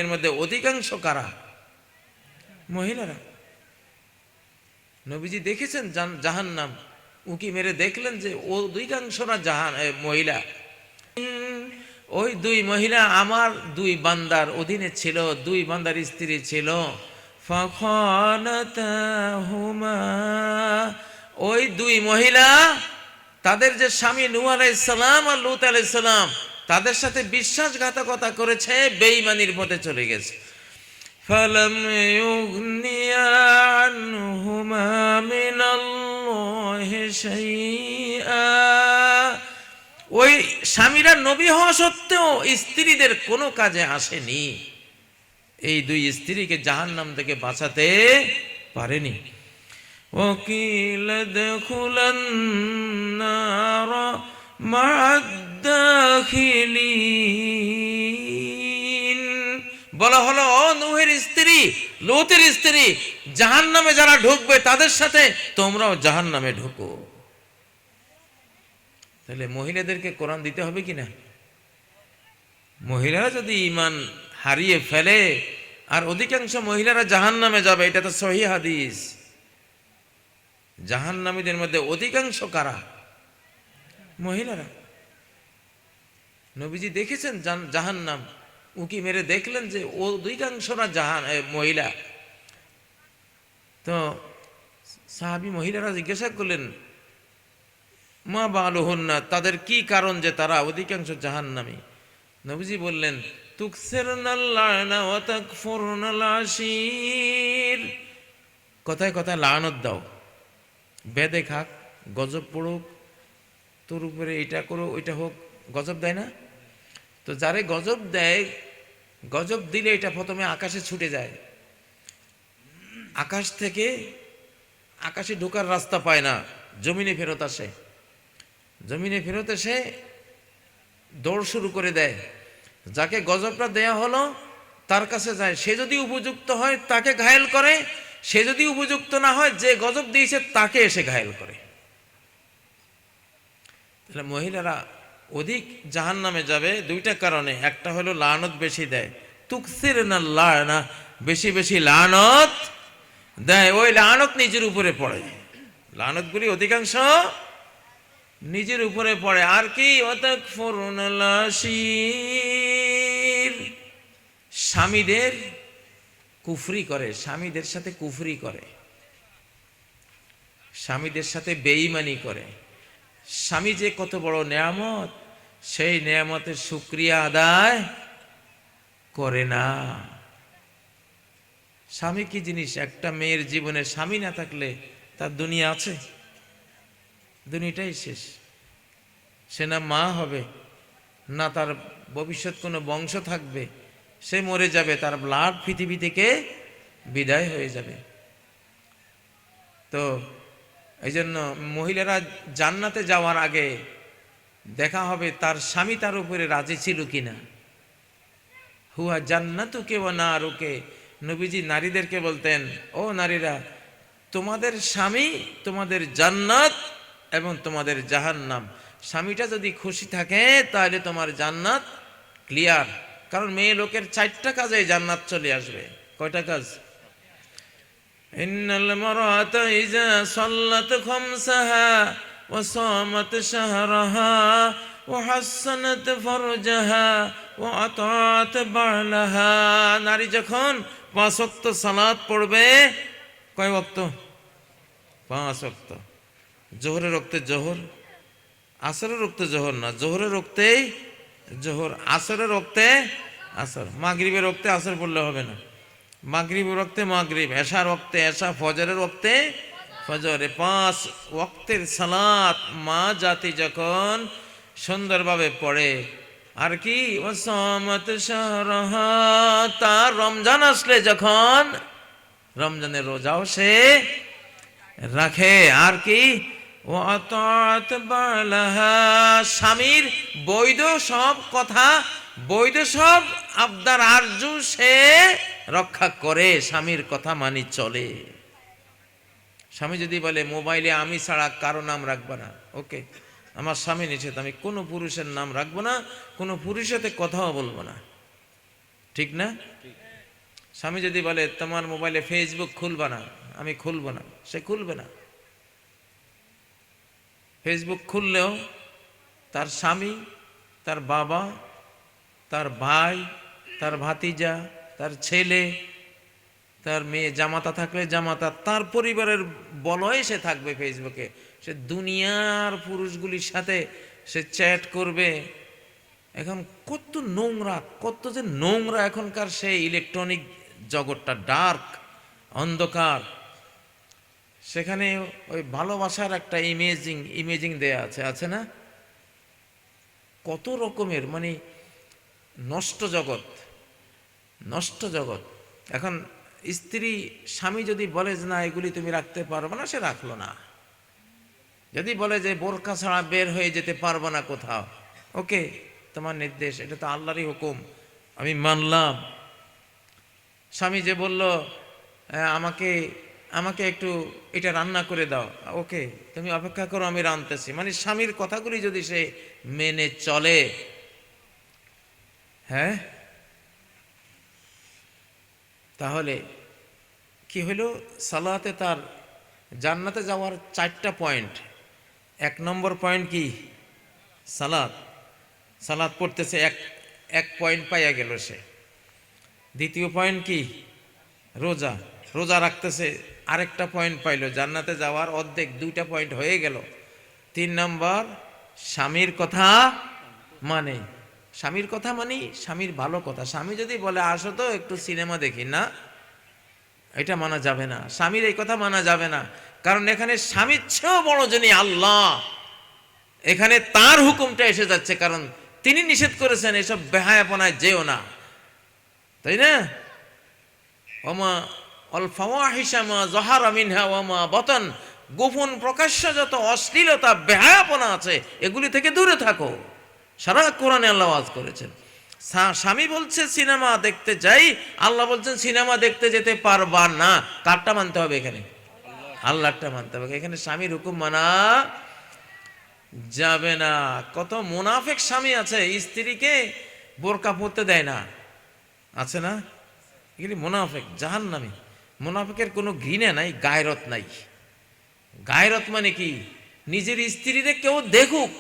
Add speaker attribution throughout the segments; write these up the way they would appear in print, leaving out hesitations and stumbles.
Speaker 1: জাহান্নামীদের মধ্যে অধিকাংশ কারা? মহিলারা। নবীজি দেখেছেন জাহান্নাম, উকি মেরে দেখলেন যে অধিকাংশরা মহিলা। ওই দুই মহিলা আমার দুই বান্দার অধীনে ছিল, দুই বান্দার স্ত্রী ছিল। ফাখানাতাহুমা, ওই দুই মহিলা তাদের যে স্বামী নূহ আলাইহিস সালাম আর লূত আলাইহিস সালাম তাদের সাথে বিশ্বাসঘাতকতা করেছে, বেঈমানির পথে চলে গেছে। ফালাম ইউগনিয়া আনহুমা মিনাল্লাহি শাইআ, ওই স্বামীরা নবী হওয়া সত্ত্বেও স্ত্রীদের কোনো কাজে আসেনি। এই দুই স্ত্রীকে জাহান্নাম থেকে বাঁচাতে পারেনি। ওয়াকিল দুখুলান নার মা'আদ দাখিলিন, বলা হলো ও নূহের স্ত্রী, লূতের স্ত্রী, জাহান্নামে যারা ঢুকবে তাদের সাথে তোমরাও জাহান্নামে ঢুকো। তাহলে মহিলাদেরকে কোরআন দিতে হবে কিনা? মহিলারা যদি ঈমান হারিয়ে ফেলে আর অধিকাংশ মহিলারা জাহান্নামে যাবে, এটা তো সহিহ হাদিস। জাহান্নামীদের মধ্যে অধিকাংশ কারা? মহিলারা। নবীজি দেখেছেন জাহান্নাম, উকি মেরে দেখলেন যে অধিকাংশরা মহিলা। তো সাহাবী মহিলারা জিজ্ঞাসা করলেন মা বালুহুন্না, তাদের কি কারণ যে তারা অধিকাংশ জাহান্নামী? নবীজি বললেন তুকসিরনাল লা'না ওয়া তাকফুরনাল আশীর, কথায় কথায় লানত দাও, বেদে খাক, গজব পড়ুক, তোর উপরে এটা করো ওইটা হোক, গজব দেয় না? তো যারে গজব দেয়, গজব দিলে এটা প্রথমে আকাশে ছুটে যায়, আকাশ থেকে আকাশে ঢোকার রাস্তা পায় না, জমিনে ফেরত আসে, জমিনে ফেরত এসে দৌড় শুরু করে দেয়। যাকে গজবটা দেয়া হলো তার কাছে যায়, সে যদি উপযুক্ত হয় তাকে ঘায়েল করে, সে যদি উপযুক্ত না হয় যে গজব দিয়েছে তাকে এসে ঘায়েল করে। তাহলে মহিলারা অধিক জাহান্নামে যাবে দুইটা কারণে। একটা হলো লানত বেশি দেয়, তুকসিরনাল লা'না, বেশি বেশি লানত দেয়, ওই লানত নিজের উপরে পড়ে, লানতগুলি অধিকাংশ নিজের উপরে পড়ে। আর কি ওয়াতাকফুরুনাল আশীর, স্বামীদের কুফরি করে, স্বামীদের সাথে কুফরি করে, স্বামীদের সাথে বেঈমানি করে। স্বামী যে কত বড় নেয়ামত, সেই নেয়ামতের শুকরিয়া আদায় করে না। স্বামী কি জিনিস? একটা মেয়ের জীবনে স্বামী না থাকলে তার দুনিয়া আছে? দুনিয়াটাই শেষ। সে না মা হবে, না তার ভবিষ্যৎ কোনো বংশ থাকবে, সে মরে যাবে, তার ব্লাড পৃথিবী থেকে বিদায় হয়ে যাবে। তো এই জন্য মহিলারা জান্নাতে যাওয়ার আগে দেখা হবে তার স্বামী তার উপরে রাজি ছিল কিনা। হুয়া জান্নাতুকে ওয়া নারুকে, নবীজি নারীদেরকে বলতেন ও নারীরা, তোমাদের স্বামী তোমাদের জান্নাত এবং তোমাদের জাহান্নাম। স্বামীটা যদি খুশি থাকে তাহলে তোমার জান্নাত ক্লিয়ার। কারণ মেয়ে লোকের 4টা কাজে জান্নাত চলে আসবে। কয়টা কাজ? ইন্নাল মারআতা ইযা সাল্লাত খামসাহা ওয়া সামাত শাহরাহা ওয়া হাসসানাত ফারজাহা ওয়া আতাআত বালাহা, নারী যখন 5 ওয়াক্ত সালাত পড়বে, কয় ওয়াক্ত? 5 ওয়াক্ত। জোহরের ওয়াক্তে জোহর, আসরের ওয়াক্তে জোহর না, জোহরের ওয়াক্তেই জোহর, আসরের ওয়াক্তে আসর, মাগরিবের ওয়াক্তে আসর পড়লে হবে না, মাগরিবের ওয়াক্তে মাগরিব, এশার ওয়াক্তে এশা, ফজরের ওয়াক্তে ফজর। 5 ওয়াক্তের সালাত মা জাতি যখন সুন্দরভাবে পড়ে, আর কি ওয়াসামাত শাহরাহা, তার রমজান আসলে যখন রমজানের রোজাও সে রাখে, আর কি ওয়াতাত বালাহা, স্বামীর বৈধ সব কথা, বৈধ সব আবদার আরজু সে রক্ষা করে, স্বামীর কথা মানি চলে। স্বামী যদি বলে মোবাইলে আমি ছাড়া কারো নাম রাখবো না, ওকে, আমার স্বামী নিষেধ, আমি কোনো পুরুষের নাম রাখবো না, কোনো পুরুষের সাথে কথাও বলবো না। ঠিক না? স্বামী যদি বলে তোমার মোবাইলে ফেসবুক খুলবা না, আমি খুলবো না, সে খুলবে না। ফেসবুক খুললেও তার স্বামী, তার বাবা, তার ভাই, তার ভাতিজা, তার ছেলে, তার মেয়ে, জামাতা থাকলে জামাতা, তার পরিবারের বলয়ে সে থাকবে ফেসবুকে। সে দুনিয়ার পুরুষগুলির সাথে সে চ্যাট করবে। এখন কত নোংরা, কত যে নোংরা এখনকার সেই ইলেকট্রনিক জগৎটা, ডার্ক, অন্ধকার। সেখানে ওই ভালোবাসার একটা ইমেজিং দেয়া আছে না? কত রকমের মানে নষ্ট জগৎ, নষ্ট জগৎ। এখন স্ত্রী স্বামী যদি বলে যে না এগুলি তুমি রাখতে পারবে না, সে রাখলো না। যদি বলে যে বোরকা ছাড়া বের হয়ে যেতে পারবো না কোথাও, ওকে, তোমার নির্দেশ, এটা তো আল্লাহরই হুকুম, আমি মানলাম। স্বামী যে বলল আমাকে আমাকে একটু এটা রান্না করে দাও, ওকে, তুমি অপেক্ষা করো, আমি রাঁধতেছি। মানে স্বামীর কথাগুলি যদি সে মেনে চলে, হ্যাঁ, তাহলে কি হলো? সালাতে তার জান্নাতে যাওয়ার 4টা পয়েন্ট। 1 নম্বর পয়েন্ট কি? সালাত। সালাত পড়তেছে, এক পয়েন্ট পাইয়া গেল সে। দ্বিতীয় পয়েন্ট কি? রোজা। রোজা রাখতেছে, আরেকটা পয়েন্ট পাইল, জান্নাতে যাওয়ার অর্ধেক, 2টা পয়েন্ট হয়ে গেল। 3 নম্বর, স্বামীর কথা মানে। স্বামীর কথা মানি স্বামীর ভালো কথা। স্বামী যদি বলে আসো তো একটু সিনেমা দেখি, না, এটা মানা যাবে না। স্বামীর এই কথা মানা যাবে না, কারণ এখানে স্বামীর চেয়েও বড় যিনি আল্লাহ, এখানে তার হুকুমটা এসে যাচ্ছে, কারণ তিনি নিষেধ করেছেন এসব বেহায়াপনায় যেও না, তাই না? ওমা অল ফাওয়াহিশা মা যাহারা মিনহা ওয়া মা বাতান, গোপন প্রকাশ্য যত অশ্লীলতা বেহায়াপনা আছে এগুলি থেকে দূরে থাকো। সারা কোরআনে আল্লাহ ওয়াজ করেছেন। স্বামী বলছে সিনেমা দেখতে যাই, আল্লাহ বলছেন সিনেমা দেখতে যেতে পারবা না। কারটা মানতে হবে এখানে? আল্লাহটা মানতে হবে। এখানে স্বামীর হুকুম মানা যাবে না। কত মুনাফিক স্বামী আছে, স্ত্রীকে বোরকা পরতে দেয় না, আছে না? এগুলি মুনাফিক, জাহান্নামী। মুনাফিকের কোনো ঘৃণা নাই, গায়রত নাই। গায়রত মানে কি? নিজের স্ত্রীরে কেউ দেখুক,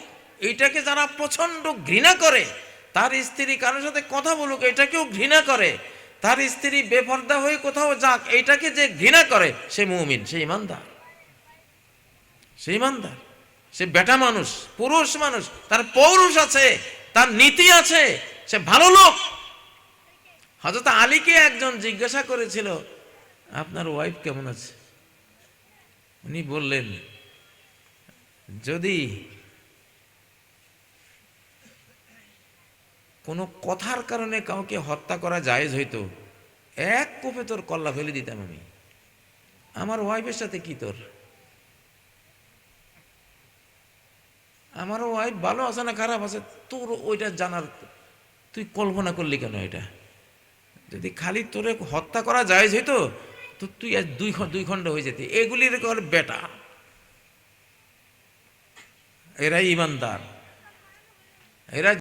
Speaker 1: এইটাকে যারা প্রচন্ড ঘৃণা করে, তার স্ত্রী কারোর সাথে কথা বলুক, এটাকেও ঘৃণা করে, তার স্ত্রী বেপর্দা হয়ে কোথাও যাক, এইটাকে যে ঘৃণা করে, সে মুমিন, সে ইমানদার, সে ইমানদার, সে বেটা মানুষ, পুরুষ মানুষ, তার পৌরুষ আছে, তার নীতি আছে, সে ভালো লোক। হযরত আলীকে একজন জিজ্ঞাসা করেছিল আপনার ওয়াইফ কেমন আছে? উনি বললেন যদি কোনো কথার কারণে কাউকে হত্যা করা জায়েজ হইতো, এক কোপে তোর কল্লা ফেলে দিতাম আমি। আমার ওয়াইফের সাথে কি তোর? আমার ওয়াইফ ভালো আছে না খারাপ আছে তোর ওইটা জানার তুই কল্পনা করলি কেন? এটা যদি খালি তোরে হত্যা করা জায়েজ হইতো তো তুই আজ দুই খণ্ড হয়ে যেতি। এগুলির বেটা, এরাই ইমানদার, এরা